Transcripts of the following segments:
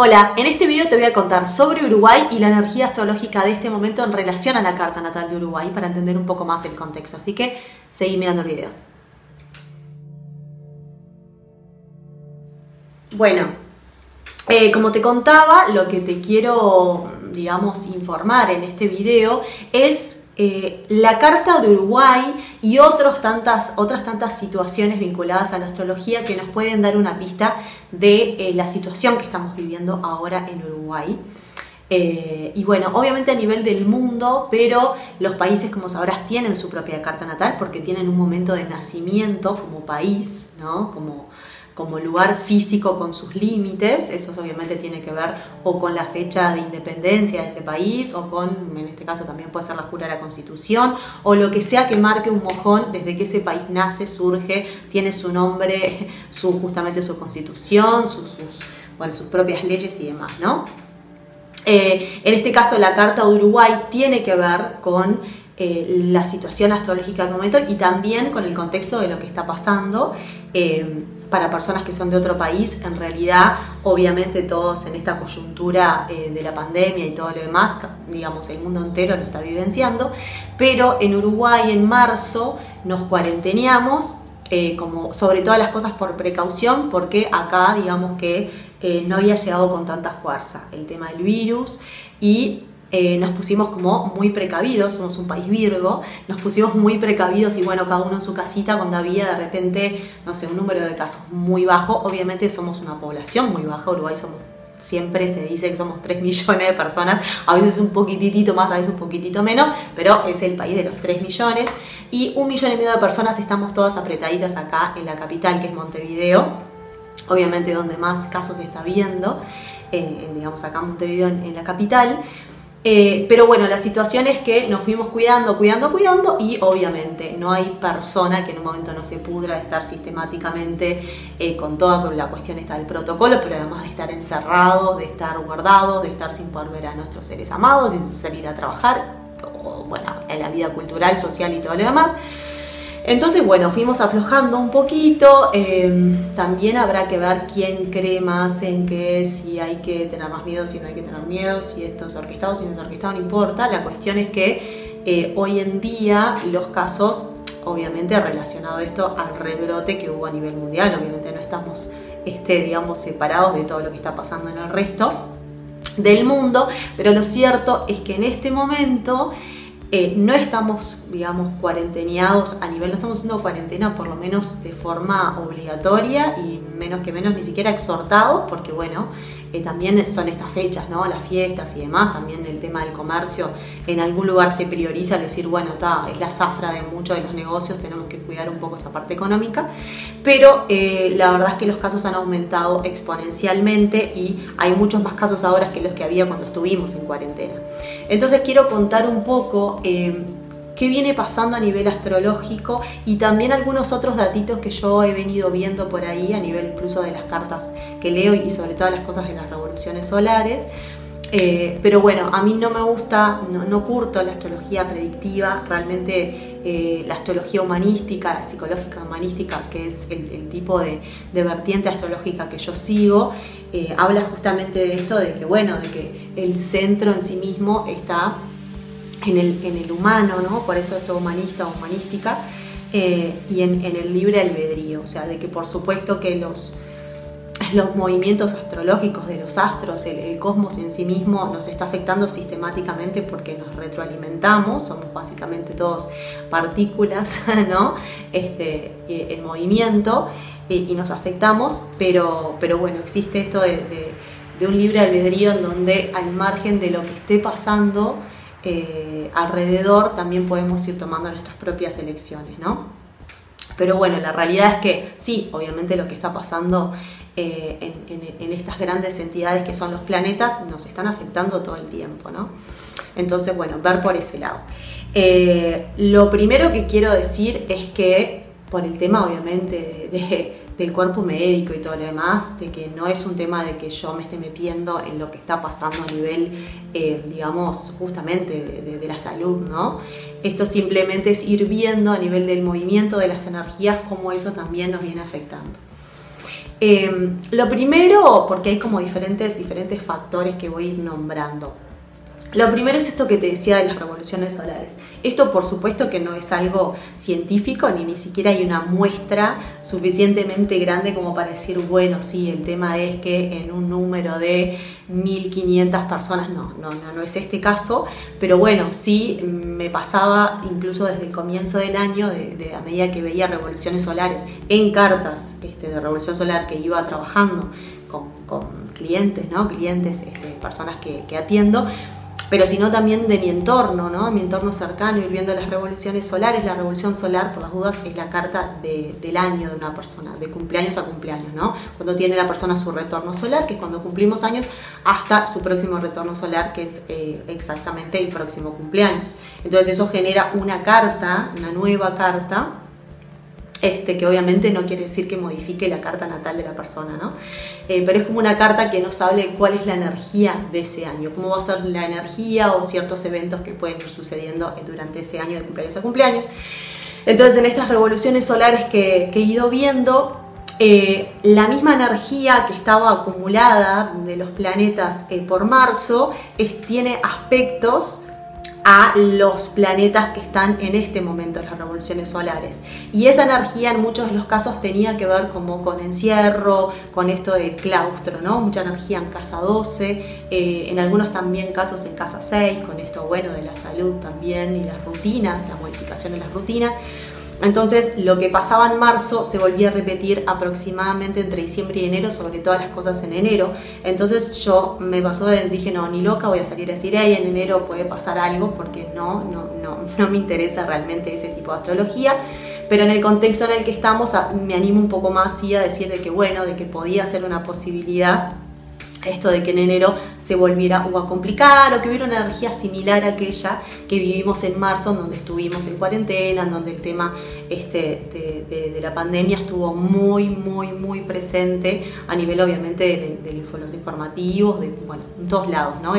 Hola, en este video te voy a contar sobre Uruguay y la energía astrológica de este momento en relación a la carta natal de Uruguay para entender un poco más el contexto, así que seguí mirando el video. Bueno, como te contaba, lo que te quiero, informar en este video es la carta de Uruguay y otras tantas situaciones vinculadas a la astrología que nos pueden dar una pista de la situación que estamos viviendo ahora en Uruguay. Y bueno, obviamente a nivel del mundo, pero los países, como sabrás, tienen su propia carta natal porque tienen un momento de nacimiento como país, ¿no? Como lugar físico con sus límites. Eso obviamente tiene que ver o con la fecha de independencia de ese país o con, en este caso también puede ser la jura de la Constitución o lo que sea que marque un mojón desde que ese país nace, surge, tiene su nombre, justamente su constitución, sus propias leyes y demás, ¿no? En este caso la carta de Uruguay tiene que ver con la situación astrológica del momento y también con el contexto de lo que está pasando. Para personas que son de otro país, en realidad, obviamente todos en esta coyuntura de la pandemia y todo lo demás, digamos, el mundo entero lo está vivenciando, pero en Uruguay en marzo nos cuarenteneamos, como sobre todas las cosas por precaución, porque acá, digamos que no había llegado con tanta fuerza el tema del virus y nos pusimos como muy precavidos, somos un país Virgo, nos pusimos muy precavidos y bueno, cada uno en su casita cuando había de repente, no sé, un número de casos muy bajo. Obviamente somos una población muy baja, Uruguay siempre se dice que somos 3 millones de personas, a veces un poquitito más, a veces un poquitito menos, pero es el país de los 3 millones y 1,5 millones de personas estamos todas apretaditas acá en la capital, que es Montevideo, obviamente donde más casos se está viendo, digamos acá en Montevideo en la capital. Pero bueno, la situación es que nos fuimos cuidando y obviamente no hay persona que en un momento no se pudra de estar sistemáticamente con toda la cuestión esta del protocolo, pero además de estar encerrados, de estar guardados, de estar sin poder ver a nuestros seres amados, sin salir a trabajar, todo, bueno, en la vida cultural, social y todo lo demás. Entonces, bueno, fuimos aflojando un poquito, también habrá que ver quién cree más en que si hay que tener más miedo, si no hay que tener miedo, si esto es orquestado, si no es orquestado, no importa. La cuestión es que hoy en día los casos, obviamente relacionado a esto al rebrote que hubo a nivel mundial, obviamente no estamos, separados de todo lo que está pasando en el resto del mundo, pero lo cierto es que en este momento no estamos, cuarenteneados a nivel, no estamos haciendo cuarentena por lo menos de forma obligatoria y menos ni siquiera exhortados, porque bueno, también son estas fechas, ¿no? Las fiestas y demás, también el tema del comercio, en algún lugar se prioriza decir, bueno, es la zafra de muchos de los negocios, tenemos que cuidar un poco esa parte económica, pero la verdad es que los casos han aumentado exponencialmente y hay muchos más casos ahora que los que había cuando estuvimos en cuarentena. Entonces quiero contar un poco qué viene pasando a nivel astrológico y también algunos otros datitos que yo he venido viendo por ahí a nivel incluso de las cartas que leo y sobre todo las cosas de las revoluciones solares. Pero bueno, a mí no me gusta, no curto la astrología predictiva, realmente la astrología humanística, psicológica humanística, que es el tipo de vertiente astrológica que yo sigo, habla justamente de esto, de que el centro en sí mismo está en el humano, ¿no? Por eso esto humanista o humanística, y en el libre albedrío, o sea, de que por supuesto que los movimientos astrológicos de los astros, el cosmos en sí mismo nos está afectando sistemáticamente porque nos retroalimentamos, somos básicamente todos partículas, ¿no? En movimiento y nos afectamos, pero bueno, existe esto de un libre albedrío en donde al margen de lo que esté pasando alrededor también podemos ir tomando nuestras propias elecciones, ¿no? Pero bueno, la realidad es que sí, obviamente lo que está pasando en estas grandes entidades que son los planetas nos están afectando todo el tiempo, ¿no? Entonces, bueno, ver por ese lado. Lo primero que quiero decir es que por el tema obviamente del cuerpo médico y todo lo demás, de que no es un tema de que yo me esté metiendo en lo que está pasando a nivel, justamente de la salud, ¿no? Esto simplemente es ir viendo a nivel del movimiento de las energías cómo eso también nos viene afectando. Lo primero, porque hay como diferentes factores que voy a ir nombrando. Lo primero es esto que te decía de las revoluciones solares. Esto por supuesto que no es algo científico, ni siquiera hay una muestra suficientemente grande como para decir, bueno, sí, el tema es que en un número de 1500 personas, no es este caso, pero bueno, sí me pasaba incluso desde el comienzo del año, a medida que veía revoluciones solares en cartas de revolución solar que iba trabajando con clientes, ¿no? Personas que atiendo, pero sino también de mi entorno, ¿no? Mi entorno cercano, ir viendo las revoluciones solares. La revolución solar, por las dudas, es la carta del año de una persona, de cumpleaños a cumpleaños, ¿no? Cuando tiene la persona su retorno solar, que es cuando cumplimos años, hasta su próximo retorno solar, que es exactamente el próximo cumpleaños. Entonces eso genera una carta, una nueva carta, que obviamente no quiere decir que modifique la carta natal de la persona, ¿no? Pero es como una carta que nos hable de cuál es la energía de ese año, cómo va a ser la energía o ciertos eventos que pueden ir sucediendo durante ese año de cumpleaños a cumpleaños. Entonces, en estas revoluciones solares que he ido viendo, la misma energía que estaba acumulada de los planetas por marzo tiene aspectos a los planetas que están en este momento en las revoluciones solares, y esa energía en muchos de los casos tenía que ver como con encierro, con esto del claustro, ¿no? Mucha energía en casa 12, en algunos también casos en casa 6, con esto bueno de la salud también y las rutinas, la modificación de las rutinas. Entonces lo que pasaba en marzo se volvía a repetir aproximadamente entre diciembre y enero, sobre todas las cosas en enero. Entonces yo me pasó, dije no, ni loca voy a salir a decir, hey, en enero puede pasar algo, porque no me interesa realmente ese tipo de astrología. Pero en el contexto en el que estamos me animo un poco más sí, a decir de que bueno, de que podía ser una posibilidad esto de que en enero se volviera a complicar o que hubiera una energía similar a aquella que vivimos en marzo, en donde estuvimos en cuarentena, en donde el tema de la pandemia estuvo muy presente a nivel obviamente de los informativos, bueno, en todos lados, ¿no?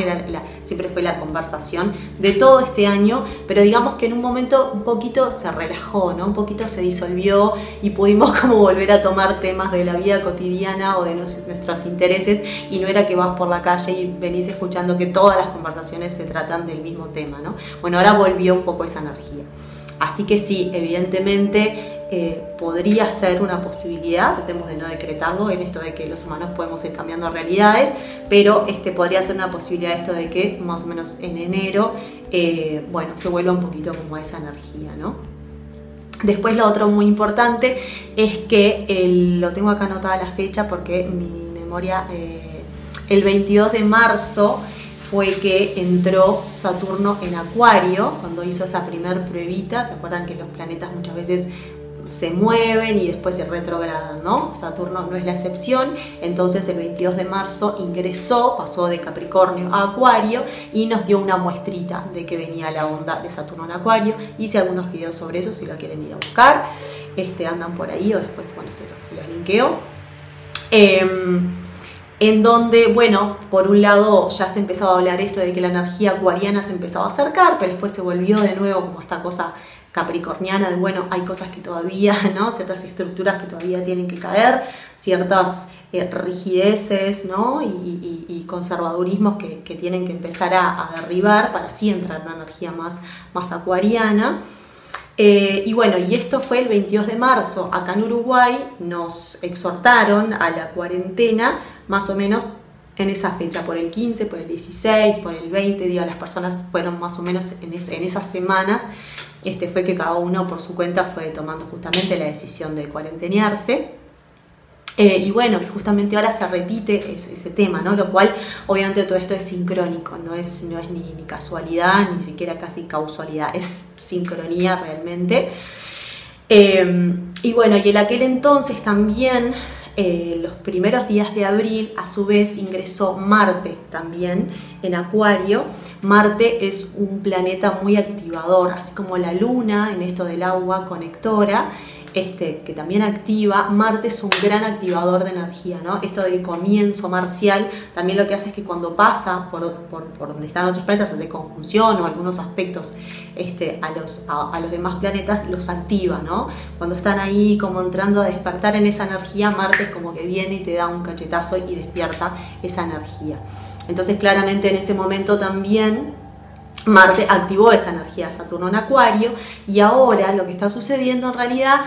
Siempre fue la conversación de todo este año, pero digamos que en un momento un poquito se relajó, ¿no? Un poquito se disolvió y pudimos como volver a tomar temas de la vida cotidiana o de nuestros intereses, y no era que vas por la calle y venís escuchando que todas las conversaciones se tratan del mismo tema, ¿no? Bueno, ahora volvió un poco esa energía. Así que sí, evidentemente podría ser una posibilidad, tratemos de no decretarlo en esto de que los humanos podemos ir cambiando realidades, pero podría ser una posibilidad esto de que más o menos en enero, bueno, se vuelva un poquito como esa energía, ¿no? Después lo otro muy importante es que, lo tengo acá anotada la fecha porque mi memoria, el 22 de marzo fue que entró Saturno en Acuario, cuando hizo esa primer pruebita. ¿Se acuerdan que los planetas muchas veces se mueven y después se retrogradan, ¿no? Saturno no es la excepción. Entonces el 22 de marzo ingresó, pasó de Capricornio a Acuario y nos dio una muestrita de que venía la onda de Saturno en Acuario. Hice algunos videos sobre eso si lo quieren ir a buscar, andan por ahí, o después, bueno, se los linkeo. En donde, bueno, por un lado ya se empezaba a hablar esto de que la energía acuariana se empezaba a acercar, pero después se volvió de nuevo como esta cosa capricorniana de, bueno, hay cosas que todavía, ¿no? Ciertas estructuras que todavía tienen que caer, ciertas rigideces, ¿no? Y conservadurismos que tienen que empezar a derribar para así entrar en una energía más acuariana. Y bueno, y esto fue el 22 de marzo. Acá en Uruguay nos exhortaron a la cuarentena más o menos en esa fecha, por el 15, por el 16, por el 20, digo, las personas fueron más o menos en esas semanas, fue que cada uno por su cuenta fue tomando justamente la decisión de cuarentenearse. Y bueno, justamente ahora se repite ese tema, ¿no? Lo cual, obviamente, todo esto es sincrónico, no es ni casualidad, ni siquiera casi causalidad, es sincronía realmente. Y bueno, y en aquel entonces también, los primeros días de abril, a su vez ingresó Marte también en Acuario. Marte es un planeta muy activador, así como la Luna en esto del agua conectora. que también activa, Marte es un gran activador de energía, ¿no? Esto del comienzo marcial también lo que hace es que cuando pasa por donde están otros planetas de conjunción o algunos aspectos a los demás planetas, los activa, ¿no? Cuando están ahí como entrando a despertar en esa energía, Marte es como que viene y te da un cachetazo y despierta esa energía. Entonces claramente en ese momento también Marte activó esa energía, Saturno en Acuario, y ahora lo que está sucediendo en realidad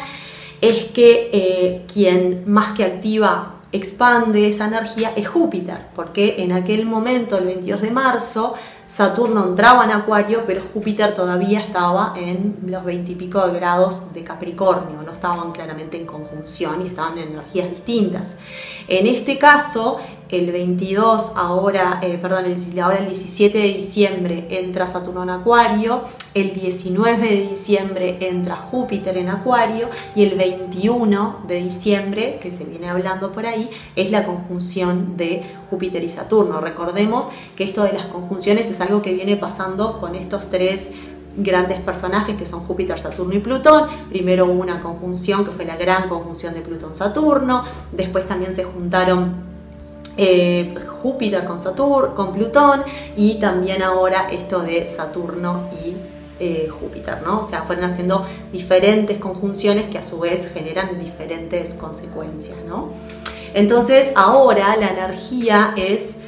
es que quien más que activa, expande esa energía es Júpiter, porque en aquel momento, el 22 de marzo, Saturno entraba en Acuario, pero Júpiter todavía estaba en los 20 y pico de grados de Capricornio, no estaban claramente en conjunción y estaban en energías distintas. En este caso, el 22, ahora el 17 de diciembre entra Saturno en Acuario, el 19 de diciembre entra Júpiter en Acuario y el 21 de diciembre, que se viene hablando por ahí, es la conjunción de Júpiter y Saturno. Recordemos que esto de las conjunciones es algo que viene pasando con estos tres grandes personajes que son Júpiter, Saturno y Plutón. Primero hubo una conjunción que fue la gran conjunción de Plutón-Saturno, después también se juntaron Júpiter con Plutón y también ahora esto de Saturno y Júpiter, ¿no? O sea, fueron haciendo diferentes conjunciones que a su vez generan diferentes consecuencias, ¿no? Entonces ahora la energía es,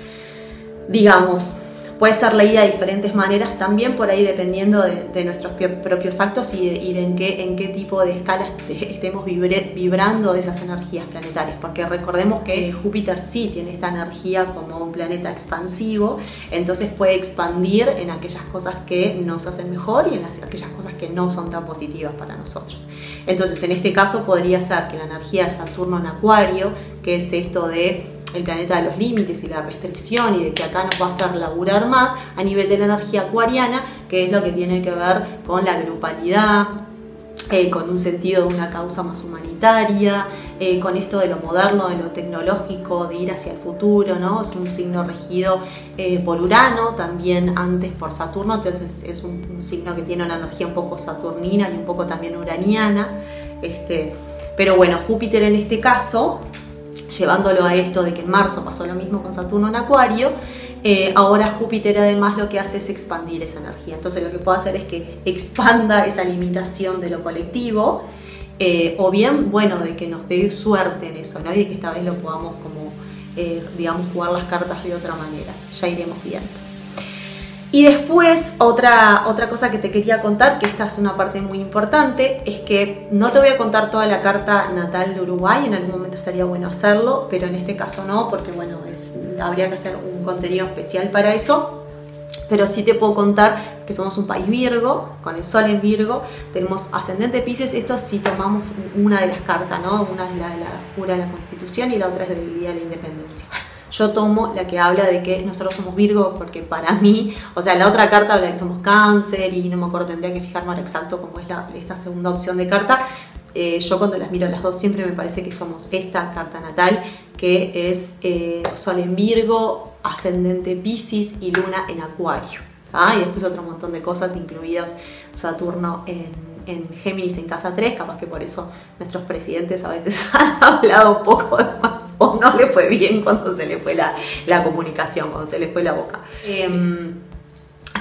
digamos, puede ser leída de diferentes maneras también por ahí dependiendo de nuestros propios actos y de en qué tipo de escalas estemos vibrando de esas energías planetarias, porque recordemos que Júpiter sí tiene esta energía como un planeta expansivo, entonces puede expandir en aquellas cosas que nos hacen mejor y en aquellas cosas que no son tan positivas para nosotros. Entonces en este caso podría ser que la energía de Saturno en Acuario, que es esto de el planeta de los límites y la restricción y de que acá nos va a hacer laburar más a nivel de la energía acuariana, que es lo que tiene que ver con la grupalidad, con un sentido de una causa más humanitaria, con esto de lo moderno, de lo tecnológico, de ir hacia el futuro, ¿no? Es un signo regido por Urano, también antes por Saturno, entonces es un signo que tiene una energía un poco saturnina y un poco también uraniana, pero bueno, Júpiter en este caso, llevándolo a esto de que en marzo pasó lo mismo con Saturno en Acuario, ahora Júpiter además lo que hace es expandir esa energía. Entonces lo que puede hacer es que expanda esa limitación de lo colectivo, o bien, bueno, de que nos dé suerte en eso, ¿no? Y de que esta vez lo podamos como, digamos, jugar las cartas de otra manera. Ya iremos viendo. Y después, otra cosa que te quería contar, que esta es una parte muy importante, es que no te voy a contar toda la carta natal de Uruguay, en algún momento estaría bueno hacerlo, pero en este caso no, porque bueno, habría que hacer un contenido especial para eso. Pero sí te puedo contar que somos un país Virgo, con el Sol en Virgo, tenemos ascendente Piscis, esto si tomamos una de las cartas, ¿no? Una es la jura de la Constitución y la otra es del Día de la Independencia. Yo tomo la que habla de que nosotros somos Virgo porque para mí, o sea, la otra carta habla de que somos Cáncer y no me acuerdo, tendría que fijarme ahora exacto cómo es esta segunda opción de carta. Yo cuando las miro las dos siempre me parece que somos esta carta natal, que es Sol en Virgo, ascendente Piscis y Luna en Acuario. Y después otro montón de cosas, incluidos Saturno en Géminis en casa 3, capaz que por eso nuestros presidentes a veces han hablado poco de más, o no le fue bien cuando se le fue la comunicación, cuando se le fue la boca.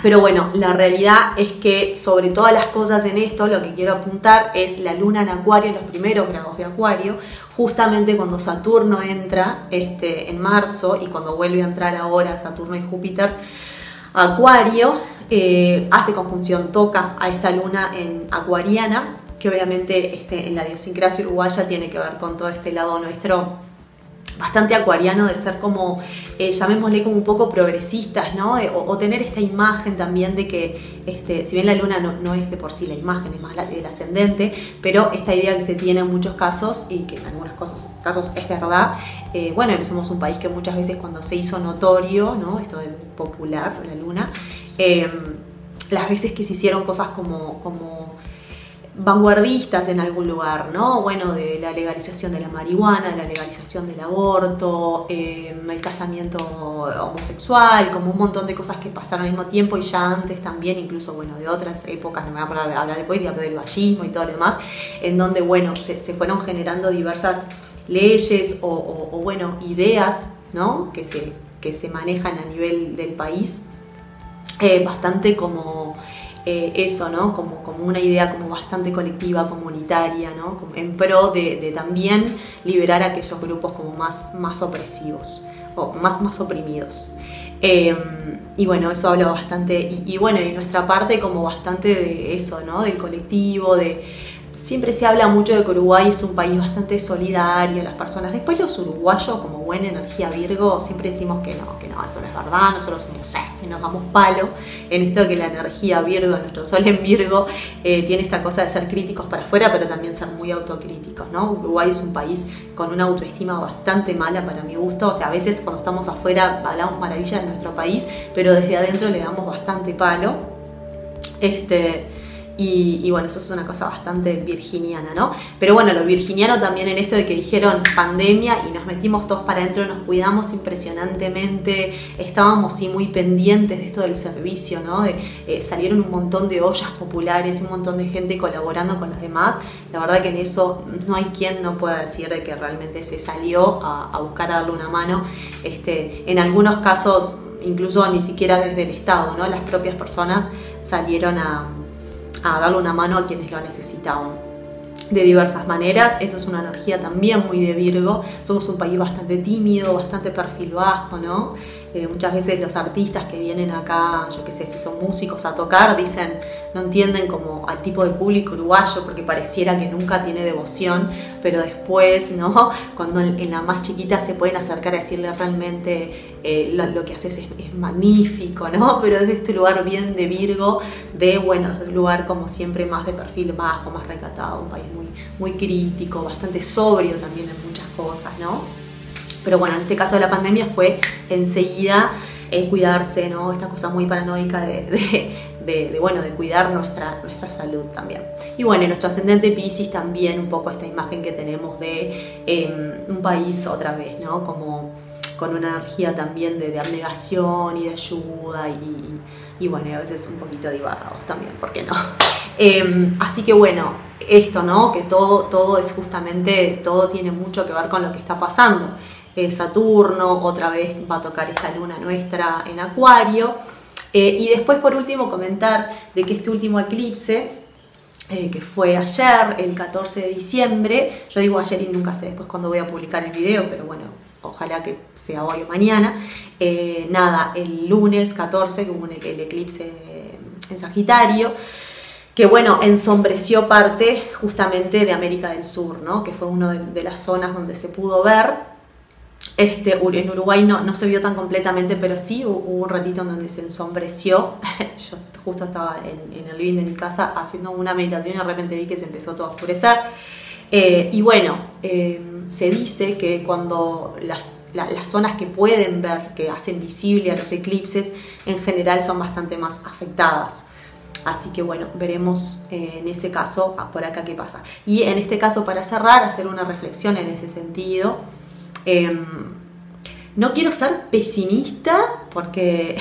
Pero bueno, la realidad es que sobre todas las cosas en esto, lo que quiero apuntar es la Luna en Acuario, en los primeros grados de Acuario, justamente cuando Saturno entra en marzo y cuando vuelve a entrar ahora Saturno y Júpiter Acuario, hace conjunción, toca a esta luna en acuariana, que obviamente en la idiosincrasia uruguaya tiene que ver con todo este lado nuestro bastante acuariano de ser como, llamémosle como un poco progresistas, ¿no? O tener esta imagen también de que, si bien la luna no es de por sí la imagen, es más el ascendente, pero esta idea que se tiene en muchos casos, y que en algunos casos es verdad, bueno, que somos un país que muchas veces cuando se hizo notorio, ¿no? Esto de popular, la luna, las veces que se hicieron cosas como vanguardistas en algún lugar, ¿no? Bueno, de la legalización de la marihuana, de la legalización del aborto, el casamiento homosexual, como un montón de cosas que pasaron al mismo tiempo y ya antes también, incluso, bueno, de otras épocas, no me voy a poner a hablar después, del vallismo y todo lo demás, en donde, bueno, se fueron generando diversas leyes o bueno, ideas, ¿no? que se manejan a nivel del país, bastante como eso, ¿no? Como una idea como bastante colectiva, comunitaria, ¿no? En pro de también liberar a aquellos grupos como más opresivos o más oprimidos. Y bueno, eso habla bastante, y bueno, y nuestra parte como bastante de eso, ¿no? Del colectivo, siempre se habla mucho de que Uruguay es un país bastante solidario, las personas. Después los uruguayos, como buena energía Virgo, siempre decimos que no, eso no es verdad, nosotros somos que nos damos palo en esto de que la energía Virgo, nuestro sol en Virgo, tiene esta cosa de ser críticos para afuera, pero también ser muy autocríticos, ¿no? Uruguay es un país con una autoestima bastante mala para mi gusto, o sea, a veces cuando estamos afuera hablamos maravillas de nuestro país, pero desde adentro le damos bastante palo. Y bueno, eso es una cosa bastante virginiana, ¿no? Pero bueno, lo virginiano también en esto de que dijeron pandemia y nos metimos todos para adentro, nos cuidamos impresionantemente, estábamos sí muy pendientes de esto del servicio, ¿no? Salieron un montón de ollas populares, un montón de gente colaborando con los demás. La verdad que en eso no hay quien no pueda decir de que realmente se salió a buscar a darle una mano. En algunos casos, incluso ni siquiera desde el Estado, ¿no? Las propias personas salieron a darle una mano a quienes lo necesitaban de diversas maneras. Eso es una energía también muy de Virgo. Somos un país bastante tímido, bastante perfil bajo, ¿no? Muchas veces los artistas que vienen acá, yo qué sé, si son músicos a tocar, dicen, no entienden como al tipo de público uruguayo porque pareciera que nunca tiene devoción, pero después, ¿no? Cuando en la más chiquita se pueden acercar a decirle realmente lo que haces es magnífico, ¿no? Pero desde este lugar bien de Virgo, desde un lugar como siempre más de perfil bajo, más recatado, un país muy crítico, bastante sobrio también en muchas cosas, ¿no? Pero bueno, en este caso de la pandemia fue enseguida cuidarse, ¿no? Esta cosa muy paranoica de cuidar nuestra salud también. Y bueno, nuestro ascendente Piscis también, un poco esta imagen que tenemos de un país otra vez, ¿no? Como con una energía también de abnegación y de ayuda y bueno, y a veces un poquito divagados también, ¿por qué no? Así que bueno, esto, ¿no? Que todo es justamente, todo tiene mucho que ver con lo que está pasando. Saturno otra vez va a tocar esta luna nuestra en Acuario, y después por último comentar de que este último eclipse que fue ayer, el 14 de diciembre, yo digo ayer y nunca sé después cuándo voy a publicar el video, pero bueno, ojalá que sea hoy o mañana, el lunes 14 que hubo el eclipse en Sagitario, que bueno, ensombreció parte justamente de América del Sur, ¿no? Que fue una de las zonas donde se pudo ver. En Uruguay no se vio tan completamente, pero sí hubo un ratito en donde se ensombreció. Yo justo estaba en el living de mi casa haciendo una meditación y de repente vi que se empezó todo a oscurecer. Y bueno, se dice que cuando las zonas que pueden ver, que hacen visible a los eclipses, en general son bastante más afectadas. Así que bueno, veremos en ese caso por acá qué pasa. Y en este caso, para cerrar, hacer una reflexión en ese sentido. No quiero ser pesimista porque,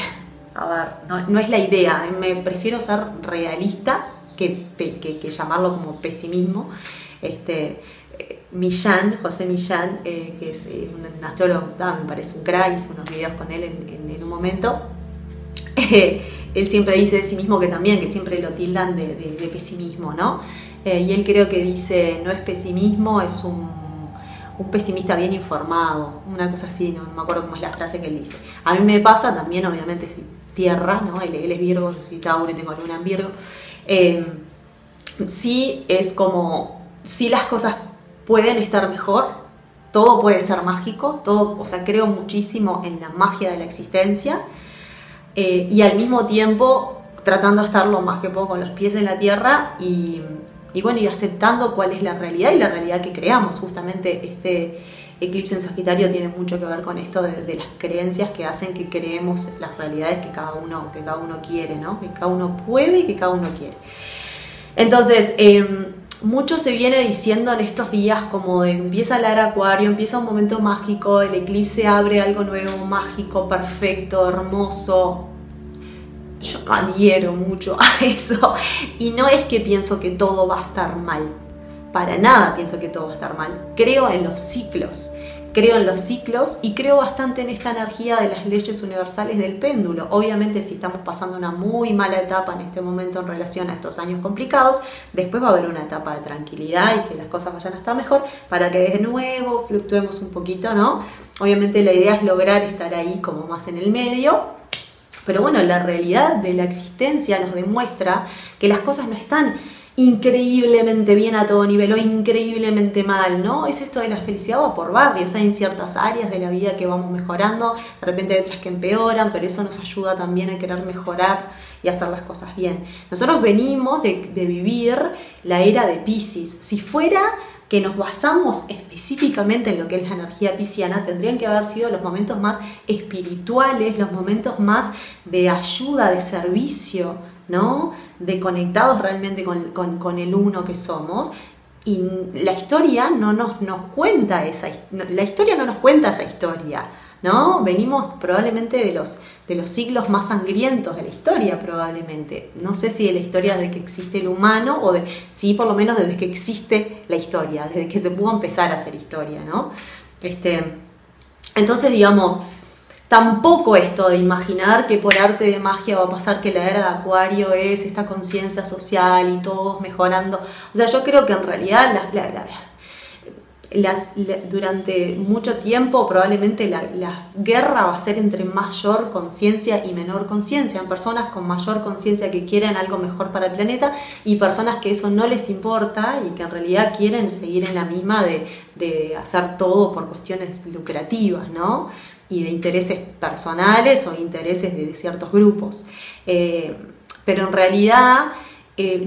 a ver, no es la idea. Me prefiero ser realista que llamarlo como pesimismo. José Millán, que es un astrólogo, me parece un crack, hice unos videos con él en un momento. Él siempre dice de sí mismo que siempre lo tildan de pesimismo, ¿no? Y él creo que dice, no es pesimismo, es un pesimista bien informado, una cosa así, no me acuerdo cómo es la frase que él dice. A mí me pasa también, obviamente, soy tierra, ¿no? Él es Virgo, yo soy Tauro y tengo luna en Virgo. Sí, es como, sí las cosas pueden estar mejor, todo puede ser mágico, todo, o sea, creo muchísimo en la magia de la existencia, y al mismo tiempo tratando de estar lo más que puedo con los pies en la tierra y aceptando cuál es la realidad y la realidad que creamos. Justamente este eclipse en Sagitario tiene mucho que ver con esto de las creencias que hacen que creemos las realidades que cada uno quiere, ¿no? Que cada uno puede y que cada uno quiere. Entonces, mucho se viene diciendo en estos días como de empieza la era Acuario, empieza un momento mágico, el eclipse abre algo nuevo, mágico, perfecto, hermoso. Yo adhiero mucho a eso y no es que pienso que todo va a estar mal, para nada pienso que todo va a estar mal. Creo en los ciclos y creo bastante en esta energía de las leyes universales del péndulo. Obviamente si estamos pasando una muy mala etapa en este momento en relación a estos años complicados, después va a haber una etapa de tranquilidad y que las cosas vayan a estar mejor para que de nuevo fluctuemos un poquito, ¿no? Obviamente la idea es lograr estar ahí como más en el medio, pero bueno, la realidad de la existencia nos demuestra que las cosas no están increíblemente bien a todo nivel o increíblemente mal, ¿no? Es esto de la felicidad va por barrios, hay en ciertas áreas de la vida que vamos mejorando, de repente hay otras que empeoran, pero eso nos ayuda también a querer mejorar y hacer las cosas bien. Nosotros venimos de vivir la era de Piscis. Si fuera que nos basamos específicamente en lo que es la energía pisciana, tendrían que haber sido los momentos más espirituales, los momentos más de ayuda, de servicio, ¿no? De conectados realmente con el uno que somos. Y la historia no nos cuenta esa historia, ¿no? Venimos probablemente de los siglos más sangrientos de la historia, probablemente. No sé si de la historia desde que existe el humano o sí, por lo menos desde que existe la historia, desde que se pudo empezar a hacer historia, ¿no? Entonces, digamos, tampoco esto de imaginar que por arte de magia va a pasar que la era de Acuario es esta conciencia social y todos mejorando. O sea, yo creo que en realidad durante mucho tiempo probablemente la guerra va a ser entre mayor conciencia y menor conciencia, en personas con mayor conciencia que quieren algo mejor para el planeta y personas que eso no les importa y que en realidad quieren seguir en la misma de hacer todo por cuestiones lucrativas, ¿no? Y de intereses personales o intereses de ciertos grupos. Pero en realidad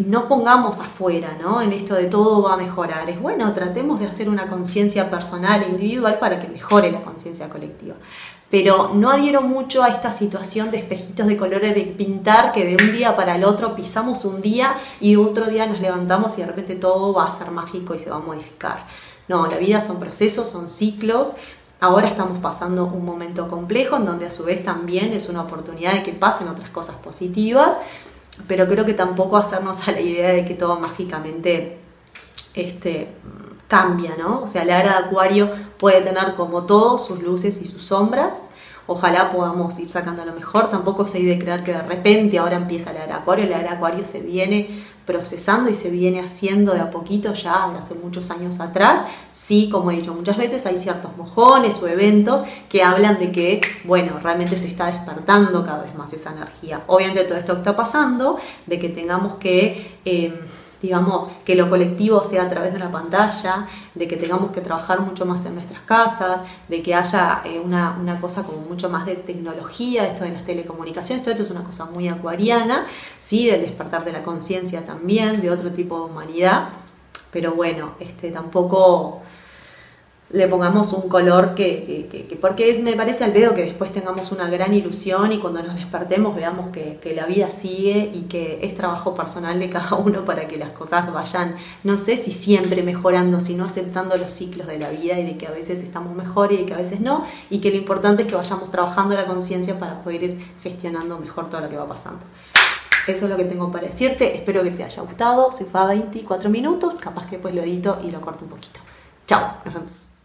no pongamos afuera, ¿no? En esto de todo va a mejorar. Es bueno, tratemos de hacer una conciencia personal e individual para que mejore la conciencia colectiva. Pero no adhiero mucho a esta situación de espejitos de colores, de pintar que de un día para el otro pisamos un día y otro día nos levantamos y de repente todo va a ser mágico y se va a modificar. No, la vida son procesos, son ciclos. Ahora estamos pasando un momento complejo en donde a su vez también es una oportunidad de que pasen otras cosas positivas, pero creo que tampoco hacernos a la idea de que todo mágicamente cambia, ¿no? O sea, la era de Acuario puede tener como todo sus luces y sus sombras. Ojalá podamos ir sacando lo mejor. Tampoco soy de creer que de repente ahora empieza la era de Acuario. La era de Acuario se viene procesando y se viene haciendo de a poquito ya de hace muchos años atrás. Sí, como he dicho muchas veces, hay ciertos mojones o eventos que hablan de que, bueno, realmente se está despertando cada vez más esa energía. Obviamente todo esto que está pasando, de que tengamos que digamos, que lo colectivo sea a través de una pantalla, de que tengamos que trabajar mucho más en nuestras casas, de que haya una cosa como mucho más de tecnología, esto de las telecomunicaciones, todo esto es una cosa muy acuariana, sí, del despertar de la conciencia también, de otro tipo de humanidad, pero bueno, tampoco le pongamos un color porque me parece al dedo que después tengamos una gran ilusión y cuando nos despertemos veamos que la vida sigue y que es trabajo personal de cada uno para que las cosas vayan, no sé si siempre mejorando, sino aceptando los ciclos de la vida y de que a veces estamos mejor y de que a veces no, y que lo importante es que vayamos trabajando la conciencia para poder ir gestionando mejor todo lo que va pasando. Eso es lo que tengo para decirte, espero que te haya gustado, se fue a 24 minutos, capaz que después lo edito y lo corto un poquito. Chao, nos vemos.